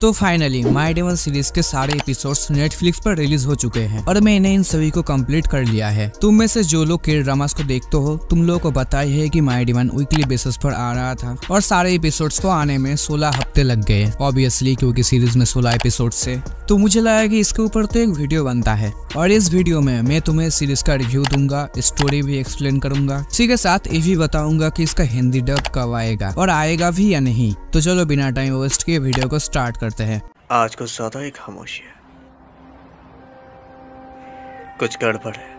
तो finally my daemon series के सारे एपिसोड्स नेटफ्लिक्स पर रिलीज हो चुके हैं और मैंने इन सभी को कंप्लीट कर लिया है। तुम में से जो लोग के ड्रामास को देखते हो तुम लोगों को पता ही है कि माय डेमन वीकली बेसिस पर आ रहा था और सारे एपिसोड्स को आने में 16 हफ्ते लग गए ऑब्वियसली, क्योंकि सीरीज में 16 एपिसोड से। तो मुझे लगा कि इसके ऊपर तो एक वीडियो बनता है और इस वीडियो में मैं तुम्हें सीरीज का रिव्यू दूंगा, स्टोरी भी एक्सप्लेन करूंगा, इसी के साथ ये भी बताऊंगा कि इसका हिंदी डब कब आएगा और आएगा भी या नहीं। तो चलो बिना टाइम वेस्ट किए वीडियो को स्टार्ट करते हैं। आज कुछ ज्यादा ही खामोशी है, कुछ गड़बड़ है।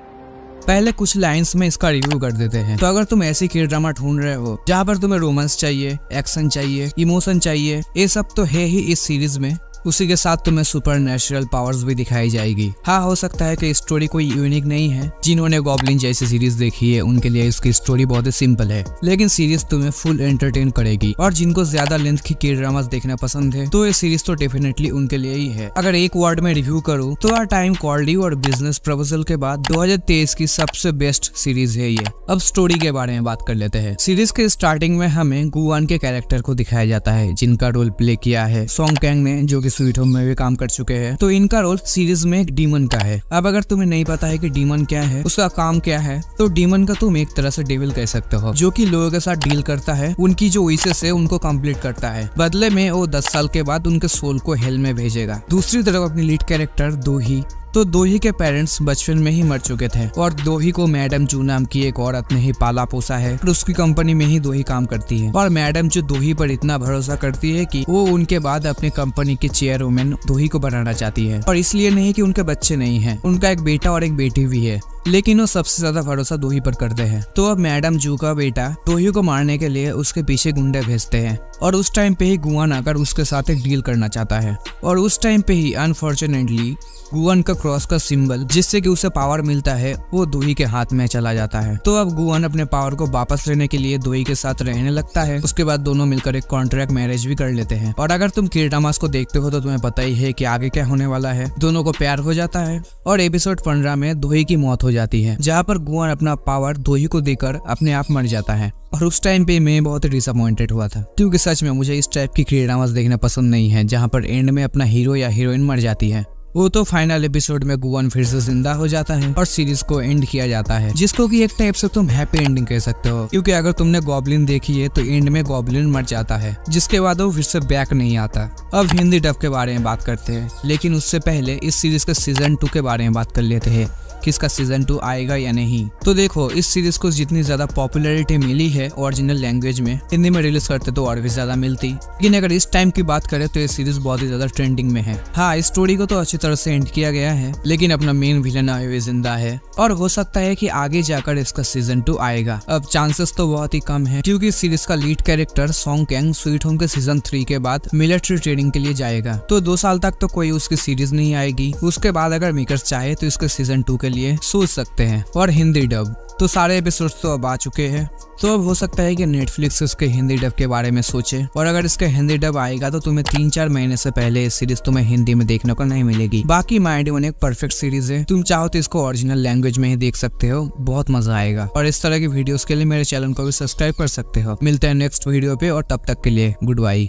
पहले कुछ लाइंस में इसका रिव्यू कर देते हैं। तो अगर तुम ऐसी के ड्रामा ढूंढ रहे हो जहाँ पर तुम्हें रोमांस चाहिए, एक्शन चाहिए, इमोशन चाहिए, ये सब तो है ही इस सीरीज में। उसी के साथ तुम्हें सुपर नेचुरल पावर्स भी दिखाई जाएगी। हाँ, हो सकता है कि स्टोरी कोई यूनिक नहीं है। जिन्होंने गॉब्लिन जैसी सीरीज देखी है उनके लिए इसकी स्टोरी बहुत ही सिंपल है, लेकिन सीरीज तुम्हें फुल एंटरटेन करेगी। और जिनको ज्यादा लेंथ की के ड्रामास देखना पसंद है तो ये सीरीज तो डेफिनेटली उनके लिए ही है। अगर एक वर्ड में रिव्यू करूँ तो आ टाइम कॉल्ड यू और बिजनेस प्रपोजल के बाद 2023 की सबसे बेस्ट सीरीज है ये। अब स्टोरी के बारे में बात कर लेते हैं। सीरीज के स्टार्टिंग में हमें गुआन के कैरेक्टर को दिखाया जाता है, जिनका रोल प्ले किया है सॉन्ग कैंग ने, जो कि स्वीट होम में भी काम कर चुके हैं। तो इनका रोल सीरीज में एक डीमन का है। अब अगर तुम्हें नहीं पता है कि डीमन क्या है, उसका काम क्या है, तो डीमन का तुम एक तरह से डेविल कह सकते हो, जो कि लोगों के साथ डील करता है, उनकी जो विशेष है उनको कंप्लीट करता है। बदले में वो 10 साल के बाद उनके सोल को हेल में भेजेगा। दूसरी तरफ अपनी लीड कैरेक्टर दोही, तो दोही के पेरेंट्स बचपन में ही मर चुके थे और दोही को मैडम जू नाम की एक औरत ने ही पाला पोसा है और उसकी कंपनी में ही दोही काम करती है। और मैडम जो दोही पर इतना भरोसा करती है कि वो उनके बाद अपनी कंपनी के चेयरवुमैन दोही को बनाना चाहती है। और इसलिए नहीं कि उनके बच्चे नहीं है, उनका एक बेटा और एक बेटी भी है, लेकिन वो सबसे ज्यादा भरोसा दोही पर करते हैं। तो अब मैडम जू का बेटा दोही को मारने के लिए उसके पीछे गुंडे भेजते हैं और उस टाइम पे ही गुआन आकर उसके साथ एक डील करना चाहता है। और उस टाइम पे ही अनफॉर्चुनेटली गुआन का क्रॉस का सिंबल, जिससे कि उसे पावर मिलता है, वो दोही के हाथ में चला जाता है। तो अब गुआन अपने पावर को वापस लेने के लिए दोही के साथ रहने लगता है। उसके बाद दोनों मिलकर एक कॉन्ट्रैक्ट मैरिज भी कर लेते हैं। और अगर तुम के-ड्रामास को देखते हो तो तुम्हें पता ही है कि आगे क्या होने वाला है। दोनों को प्यार हो जाता है और एपिसोड 15 में दोही की मौत हो जाती है, जहाँ पर गुआन अपना पावर दोही को देकर अपने आप मर जाता है। और उस टाइम पे मैं बहुत ही डिसअपॉइंटेड हुआ था, क्योंकि सच में मुझे इस टाइप की के-ड्रामास देखना पसंद नहीं है, जहाँ पर एंड में अपना हीरो या हीरोइन मर जाती है। वो तो फाइनल एपिसोड में गुआन फिर से जिंदा हो जाता है और सीरीज को एंड किया जाता है, जिसको कि एक टाइप से तुम हैप्पी एंडिंग कह सकते हो। क्योंकि अगर तुमने गॉब्लिन देखी है तो एंड में गॉब्लिन मर जाता है, जिसके बाद वो फिर से बैक नहीं आता। अब हिंदी डब के बारे में बात करते हैं, लेकिन उससे पहले इस सीरीज के सीजन 2 के बारे में बात कर लेते हैं कि इसका सीजन 2 आएगा या नहीं। तो देखो, इस सीरीज को जितनी ज्यादा पॉपुलैरिटी मिली है ओरिजिनल लैंग्वेज में, हिंदी में रिलीज करते तो और भी ज्यादा मिलती। लेकिन अगर इस टाइम की बात करें तो ये सीरीज बहुत ही ज्यादा ट्रेंडिंग में है। हाँ, स्टोरी को तो अच्छी तरह से एंड किया गया है, लेकिन अपना मेन विलन अभी भी जिंदा है और हो सकता है कि आगे जाकर इसका सीजन 2 आएगा। अब चांसेस तो बहुत ही कम है, क्योंकि सीरीज का lead character song Kang sweet home के सीजन 3 के बाद मिलिट्री ट्रेनिंग के लिए जाएगा। तो 2 साल तक तो कोई उसकी सीरीज नहीं आएगी। उसके बाद अगर मेकर्स चाहे तो इसके सीजन 2 के लिए सोच सकते हैं। और हिंदी डब तो सारे एपिसोड्स तो अब आ चुके हैं, तो अब हो सकता है कि नेटफ्लिक्स इसके हिंदी डब के बारे में सोचे। और अगर इसका हिंदी डब आएगा तो तुम्हें 3-4 महीने से पहले इस सीरीज तुम्हें हिंदी में देखने को नहीं मिलेगी। बाकी माय डेमन एक परफेक्ट सीरीज है, तुम चाहो तो इसको ओरिजिनल लैंग्वेज में ही देख सकते हो, बहुत मजा आएगा। और इस तरह की वीडियोस के लिए मेरे चैनल को भी सब्सक्राइब कर सकते हो। मिलते हैं नेक्स्ट वीडियो पे और तब तक के लिए गुड बाय।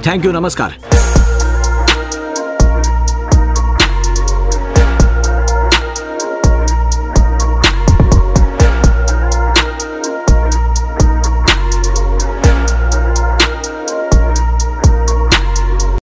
थैंक यू, नमस्कार।